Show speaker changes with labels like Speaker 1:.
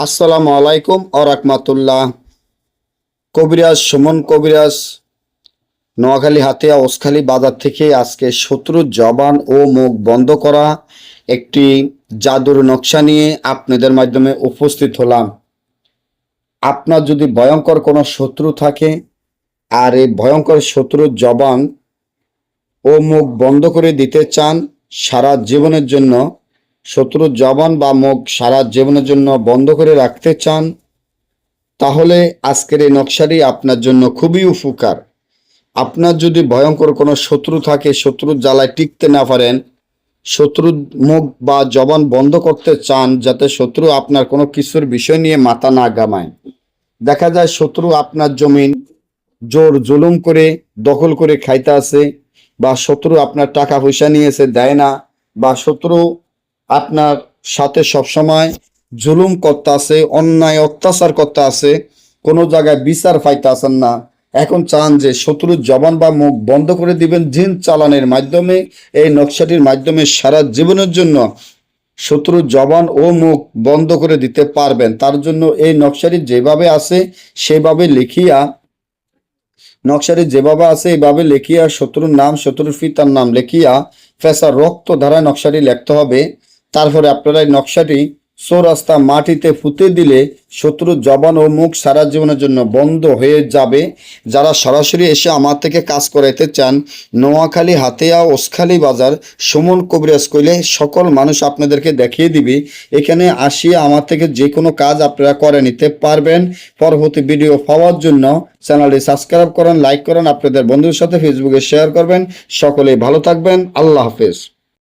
Speaker 1: আসসালামু আলাইকুম ওয়া রাহমাতুল্লাহ। কবিরাজ সুমন কবিরাজ, নোয়াখালী হাতিয়া ওসখালী বাজার থেকে আজকে শত্রুর জবান ও মুখ বন্ধ করা একটি জাদুর নকশা নিয়ে আপনাদের মাধ্যমে উপস্থিত হলাম। আপনার যদি ভয়ঙ্কর কোনো শত্রু থাকে আর এই ভয়ঙ্কর শত্রুর জবান ও মুখ বন্ধ করে দিতে চান সারা জীবনের জন্য, শত্রুর জবান বা মুখ সারা জীবনের জন্য বন্ধ করে রাখতে চান, তাহলে আজকের এই নকশাটি আপনার জন্য খুবই উপকার। আপনার যদি ভয়ঙ্কর কোনো শত্রু থাকে, শত্রুর জ্বালায় টিকতে না পারেন, শত্রুর মুখ বা জবান বন্ধ করতে চান যাতে শত্রু আপনার কোনো কিছুর বিষয় নিয়ে মাথা না ঘামায়। দেখা যায় শত্রু আপনার জমিন জোর জুলুম করে দখল করে খাইতে আছে, বা শত্রু আপনার টাকা পয়সা নিয়েছে দেয় না, বা শত্রু আপনার সাথে সবসময় জুলুম করতে আছে, অন্যায় অত্যাচার করতে আছে, কোনো জায়গায় বিচার পাইতে আছেন না। এখন চান যে শত্রুর জবান বা মুখ বন্ধ করে দিবেন জিন চালানের মাধ্যমে। এই নকশাটির মাধ্যমে সারা জীবনের জন্য শত্রুর জবান ও মুখ বন্ধ করে দিতে পারবেন। তার জন্য এই নকশাটি যেভাবে আছে সেভাবে লিখিয়া, এইভাবে লিখিয়া শত্রুর নাম, শত্রুর পিতার নাম লিখিয়া ফেসার রক্ত ধারায় নকশাটি লিখতে হবে। তারপরে আপনারা এই নকশাটি চৌরাস্তা মাটিতে পুঁতে দিলে শত্রুর জবান ও মুখ সারা জীবনের জন্য বন্ধ হয়ে যাবে। যারা সরাসরি এসে আমার থেকে কাজ করাইতে চান, নোয়াখালী হাতিয়া ওসখালী বাজার সুমন কবিরাজ কইলে সকল মানুষ আপনাদেরকে দেখিয়ে দিবে। এখানে আসিয়া আমার থেকে যে কোনো কাজ আপনারা করে নিতে পারবেন। পরবর্তী ভিডিও পাওয়ার জন্য চ্যানেলটি সাবস্ক্রাইব করেন, লাইক করেন, আপনাদের বন্ধুদের সাথে ফেসবুকে শেয়ার করবেন। সকলেই ভালো থাকবেন। আল্লাহ হাফেজ।